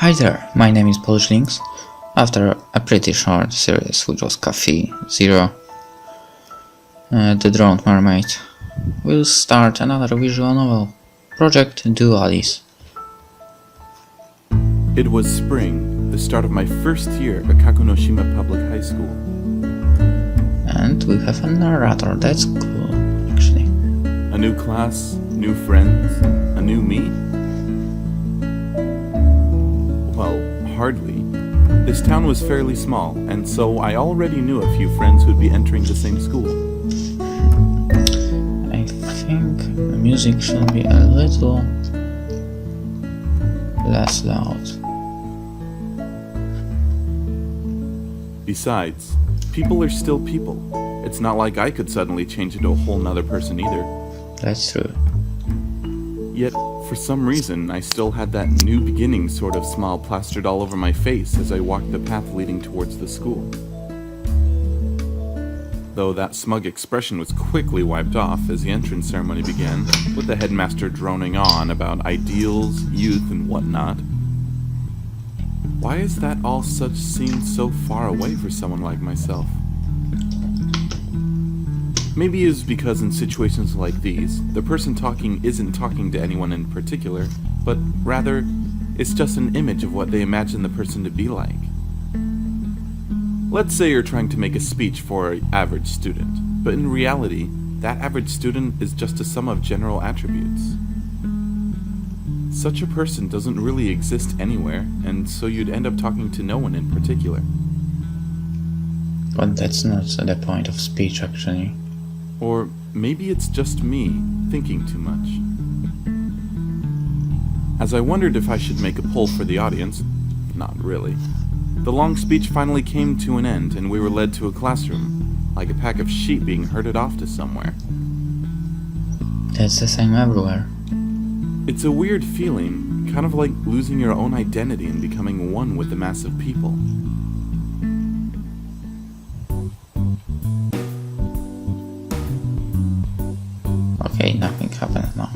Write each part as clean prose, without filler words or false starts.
Hi there, my name is PolishLynx. After a pretty short series which was Coffee Zero, The Drowned Mermaid, we'll start another visual novel, Project Dualis. It was spring, the start of my first year at Kakunoshima Public High School. And we have a narrator, that's cool, actually. A new class, new friends, a new me? Well, hardly. This town was fairly small, and so I already knew a few friends who'd be entering the same school. I think the music should be a little less loud. Besides, people are still people. It's not like I could suddenly change into a whole nother person either. That's true. Yet, for some reason, I still had that new beginning sort of smile plastered all over my face as I walked the path leading towards the school. Though that smug expression was quickly wiped off as the entrance ceremony began, with the headmaster droning on about ideals, youth, and whatnot. Why is that all such seem so far away for someone like myself? Maybe it's because in situations like these, the person talking isn't talking to anyone in particular, but rather, it's just an image of what they imagine the person to be like. Let's say you're trying to make a speech for an average student, but in reality, that average student is just a sum of general attributes. Such a person doesn't really exist anywhere, and so you'd end up talking to no one in particular. But that's not the point of speech, actually. Or maybe it's just me thinking too much. As I wondered if I should make a poll for the audience, not really, the long speech finally came to an end and we were led to a classroom, like a pack of sheep being herded off to somewhere. That's the same everywhere. It's a weird feeling, kind of like losing your own identity and becoming one with the mass of people. Okay, nothing happened now.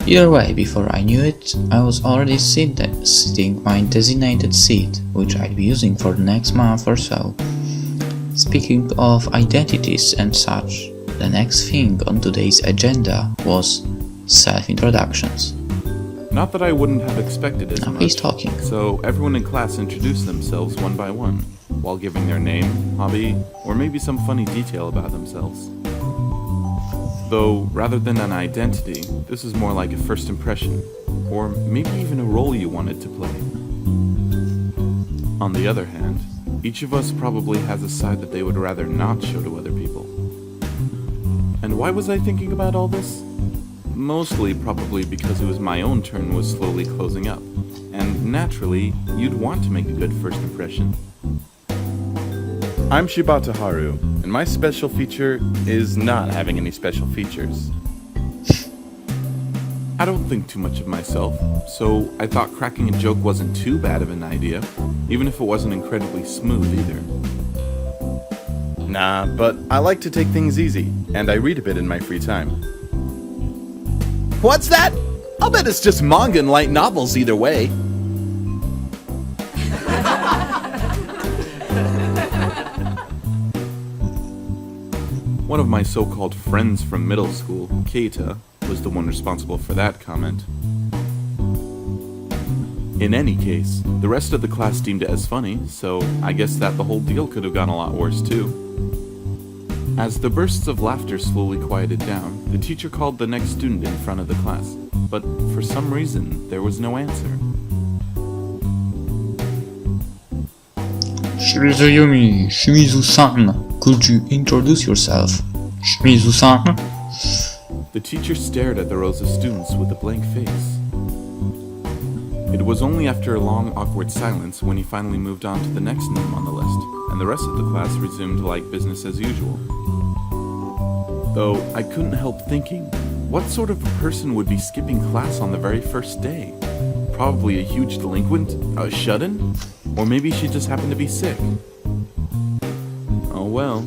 Either way, before I knew it, I was already sitting my designated seat, which I'd be using for the next month or so. Speaking of identities and such, the next thing on today's agenda was self-introductions. Not that I wouldn't have expected as Now much. he's talking. So everyone in class introduced themselves one by one, while giving their name, hobby, or maybe some funny detail about themselves. Though, rather than an identity, this is more like a first impression, or maybe even a role you wanted to play. On the other hand, each of us probably has a side that they would rather not show to other people. And why was I thinking about all this? Mostly probably because it was my own turn was slowly closing up, and naturally, you'd want to make a good first impression. I'm Shibata Haru, and my special feature is not having any special features. I don't think too much of myself, so I thought cracking a joke wasn't too bad of an idea, even if it wasn't incredibly smooth either. Nah, but I like to take things easy, and I read a bit in my free time. What's that? I'll bet it's just manga and light novels either way. One of my so-called friends from middle school, Keita, was the one responsible for that comment. In any case, the rest of the class deemed it as funny, so I guess that the whole deal could have gone a lot worse too. As the bursts of laughter slowly quieted down, the teacher called the next student in front of the class, but for some reason, there was no answer. Yumi, Shimizu-san, could you introduce yourself? Shimizu-san? The teacher stared at the rows of students with a blank face. It was only after a long, awkward silence when he finally moved on to the next name on the list, and the rest of the class resumed like business as usual. Though I couldn't help thinking, what sort of a person would be skipping class on the very first day? Probably a huge delinquent? A shut-in? Or maybe she just happened to be sick. Oh well.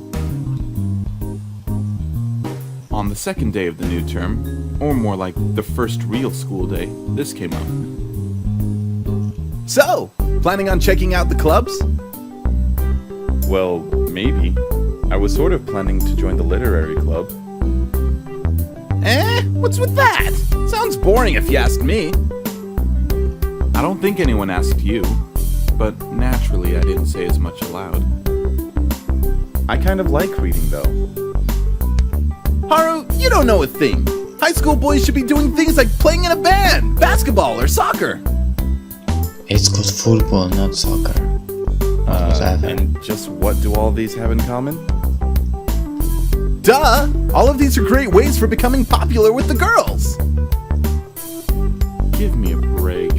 On the second day of the new term, or more like the first real school day, this came up. So, Planning on checking out the clubs? Well, maybe. I was sort of planning to join the literary club. What's with that? Sounds boring if you ask me. I don't think anyone asked you, but naturally I didn't say as much aloud. I kind of like reading, though. Haru, you don't know a thing. High school boys should be doing things like playing in a band, basketball, or soccer. It's called football, not soccer. And just what do all these have in common? Duh! All of these are great ways for becoming popular with the girls. Give me a break.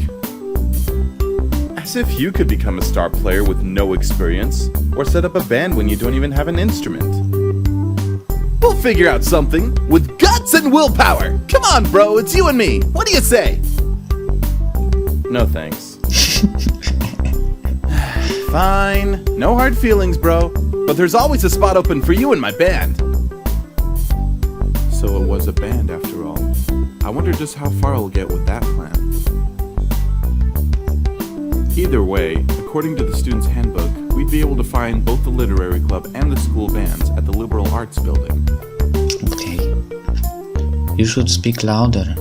As if you could become a star player with no experience, or set up a band when you don't even have an instrument. We'll figure out something with guts and willpower. Come on, bro, it's you and me. What do you say? No thanks. Fine. No hard feelings, bro. But there's always a spot open for you in my band. So it was a band after all. I wonder just how far I'll get with that plan. Either way, according to the student's handbook, we'd be able to find both the literary club and the school bands at the liberal arts building. Okay. You should speak louder.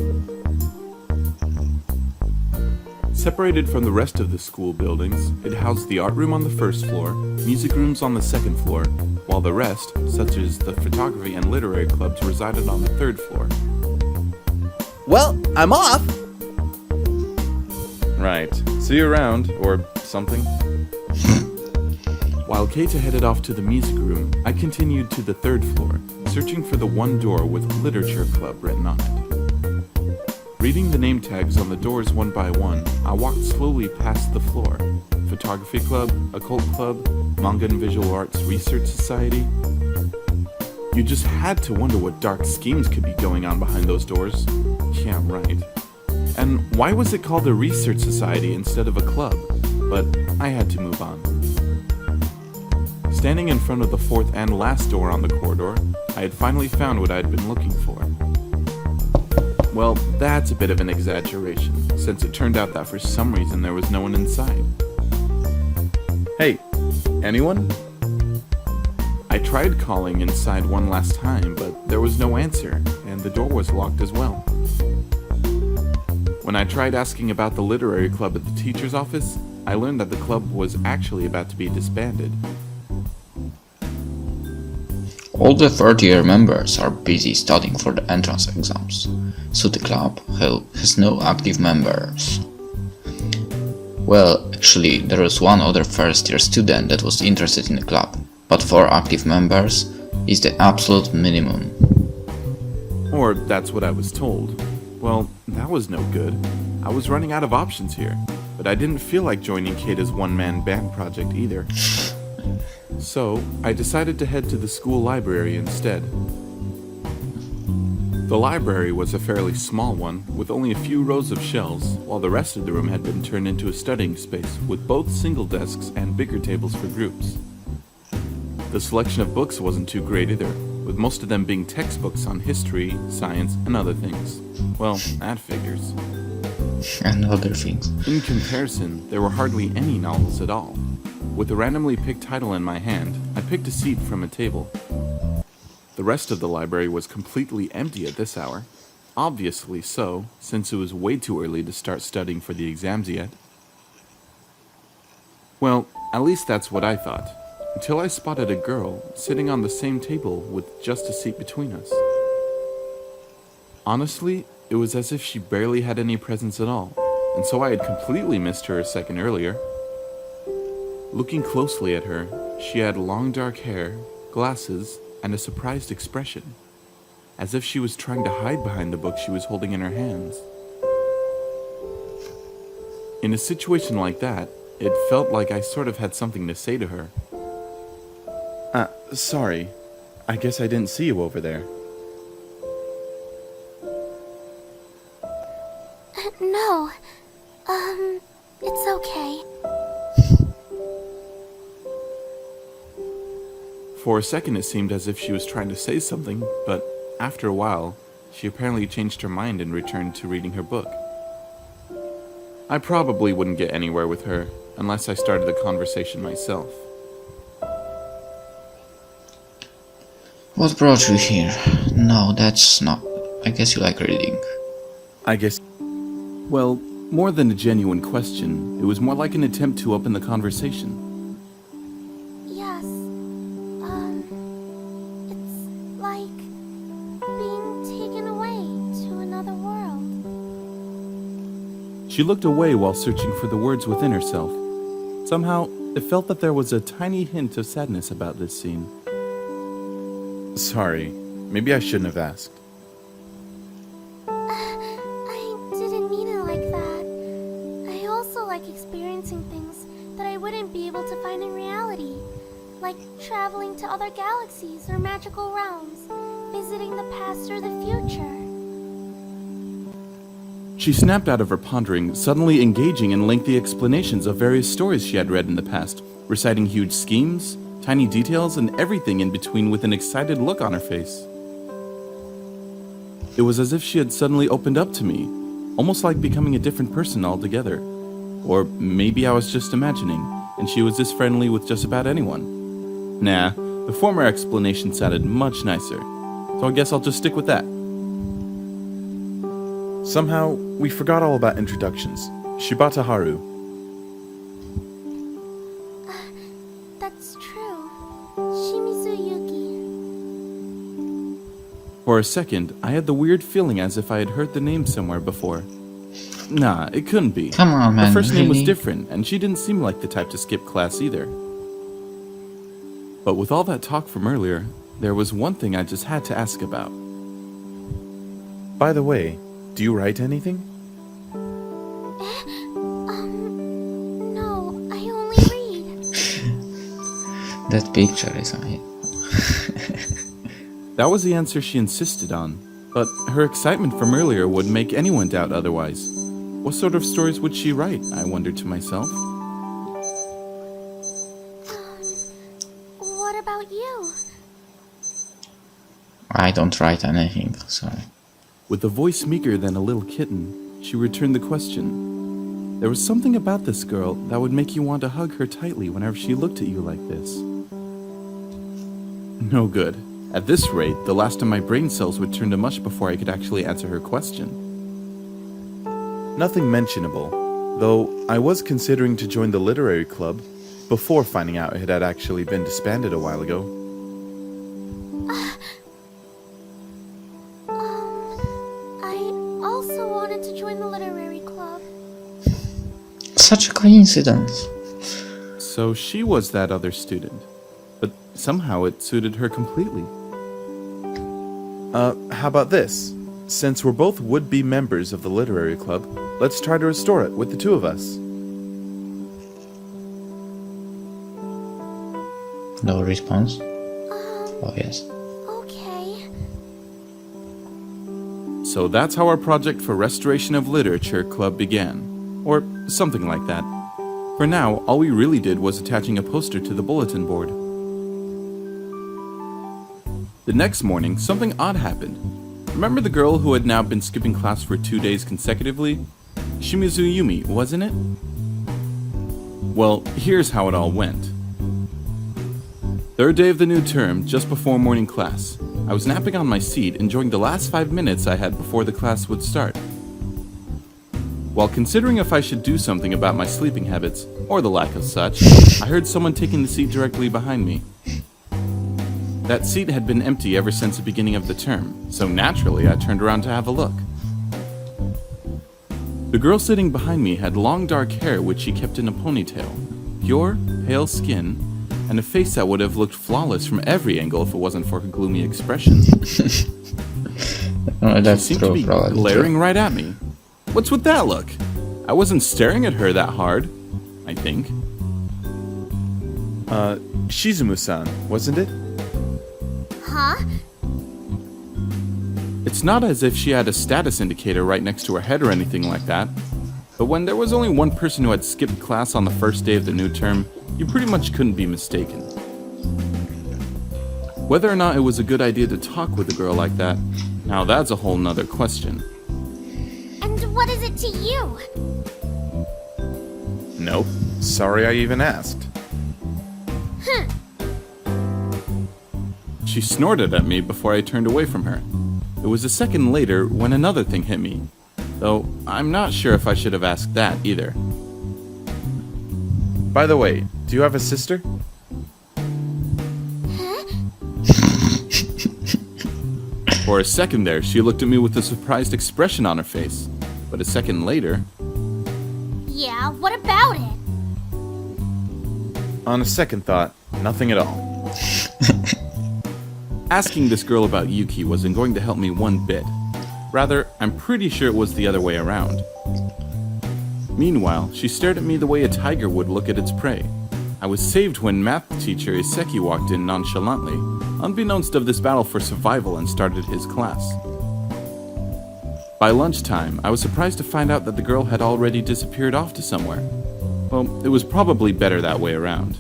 Separated from the rest of the school buildings, it housed the art room on the first floor, music rooms on the second floor, while the rest, such as the photography and literary clubs, resided on the third floor. Well, I'm off. Right. See you around, or something. While Keita headed off to the music room, I continued to the third floor, searching for the one door with Literature Club written on it. Reading the name tags on the doors one by one, I walked slowly past the floor. Photography Club, Occult Club, Manga and Visual Arts Research Society. You just had to wonder what dark schemes could be going on behind those doors. Yeah, right. And why was it called a Research Society instead of a club? But I had to move on. Standing in front of the fourth and last door on the corridor, I had finally found what I had been looking for. Well, that's a bit of an exaggeration, since it turned out that for some reason there was no one inside. Hey, anyone? I tried calling inside one last time, but there was no answer, and the door was locked as well. When I tried asking about the literary club at the teacher's office, I learned that the club was actually about to be disbanded. All the third-year members are busy studying for the entrance exams, so the club has no active members. Well, actually, there was one other first-year student that was interested in the club, but 4 active members is the absolute minimum. Or that's what I was told. Well, that was no good. I was running out of options here, but I didn't feel like joining Keita's one-man band project either. So, I decided to head to the school library instead. The library was a fairly small one, with only a few rows of shelves, while the rest of the room had been turned into a studying space with both single desks and bigger tables for groups. The selection of books wasn't too great either, with most of them being textbooks on history, science, and other things. Well, that figures. And other things. In comparison, there were hardly any novels at all. With a randomly picked title in my hand, I picked a seat from a table. The rest of the library was completely empty at this hour. Obviously so, since it was way too early to start studying for the exams yet. Well, at least that's what I thought, until I spotted a girl sitting on the same table with just a seat between us. Honestly, it was as if she barely had any presence at all, and so I had completely missed her a second earlier. Looking closely at her, she had long dark hair, glasses, and a surprised expression, as if she was trying to hide behind the book she was holding in her hands. In a situation like that, it felt like I sort of had something to say to her. Sorry. I guess I didn't see you over there. No. It's okay. For a second it seemed as if she was trying to say something, but after a while, she apparently changed her mind and returned to reading her book. I probably wouldn't get anywhere with her unless I started the conversation myself. What brought you here? No, that's not. I guess you like reading. I guess... Well, more than a genuine question, it was more like an attempt to open the conversation. Yes. It's like being taken away to another world. She looked away while searching for the words within herself. Somehow, it felt that there was a tiny hint of sadness about this scene. Sorry, maybe I shouldn't have asked. I didn't mean it like that. I also like experiencing things that I wouldn't be able to find in reality. Like traveling to other galaxies or magical realms, visiting the past or the future. She snapped out of her pondering, suddenly engaging in lengthy explanations of various stories she had read in the past, reciting huge schemes, tiny details, and everything in between with an excited look on her face. It was as if she had suddenly opened up to me, almost like becoming a different person altogether. Or maybe I was just imagining, and she was this friendly with just about anyone. Nah, the former explanation sounded much nicer, so I guess I'll just stick with that. Somehow, we forgot all about introductions. Shibata Haru. That's true. Shimizu Yuki. For a second, I had the weird feeling as if I had heard the name somewhere before. Nah, it couldn't be. Come on, man. Her first name was really? different, and she didn't seem like the type to skip class either. But with all that talk from earlier, there was one thing I just had to ask about. By the way, do you write anything? No, I only read. That picture is on it. That was the answer she insisted on, but her excitement from earlier would make anyone doubt otherwise. What sort of stories would she write, I wondered to myself. What about you? I don't write anything, sorry. With a voice meeker than a little kitten, she returned the question. There was something about this girl that would make you want to hug her tightly whenever she looked at you like this. No good. At this rate, the last of my brain cells would turn to mush before I could actually answer her question. Nothing mentionable, though I was considering to join the literary club before finding out it had actually been disbanded a while ago. I also wanted to join the literary club. Such a coincidence. So she was that other student, but somehow it suited her completely. How about this? Since we're both would-be members of the literary club, let's try to restore it with the two of us. No response? Oh, yes. Okay. So that's how our project for Restoration of Literature Club began. Or something like that. For now, all we really did was attaching a poster to the bulletin board. The next morning, something odd happened. Remember the girl who had now been skipping class for 2 days consecutively? Shimizu Yumi, wasn't it? Well, here's how it all went. Third day of the new term, just before morning class. I was napping on my seat, enjoying the last 5 minutes I had before the class would start. While considering if I should do something about my sleeping habits, or the lack of such, I heard someone taking the seat directly behind me. That seat had been empty ever since the beginning of the term, so naturally I turned around to have a look. The girl sitting behind me had long dark hair which she kept in a ponytail, pure, pale skin, and a face that would have looked flawless from every angle if it wasn't for her gloomy expression. That's She seemed true, to be probably. glaring right at me. What's with that look? I wasn't staring at her that hard, I think. Shizumu-san, wasn't it? Huh? It's not as if she had a status indicator right next to her head or anything like that. But when there was only one person who had skipped class on the first day of the new term, you pretty much couldn't be mistaken. Whether or not it was a good idea to talk with a girl like that, now that's a whole nother question. And what is it to you? Nope. Sorry I even asked. She snorted at me before I turned away from her. It was a second later when another thing hit me, though I'm not sure if I should have asked that either. By the way, do you have a sister? For a second there, she looked at me with a surprised expression on her face, but a second later... Yeah, what about it? On a second thought, nothing at all. Asking this girl about Yuki wasn't going to help me one bit. Rather, I'm pretty sure it was the other way around. Meanwhile, she stared at me the way a tiger would look at its prey. I was saved when math teacher Iseki walked in nonchalantly, unbeknownst of this battle for survival, and started his class. By lunchtime, I was surprised to find out that the girl had already disappeared off to somewhere. Well, it was probably better that way around.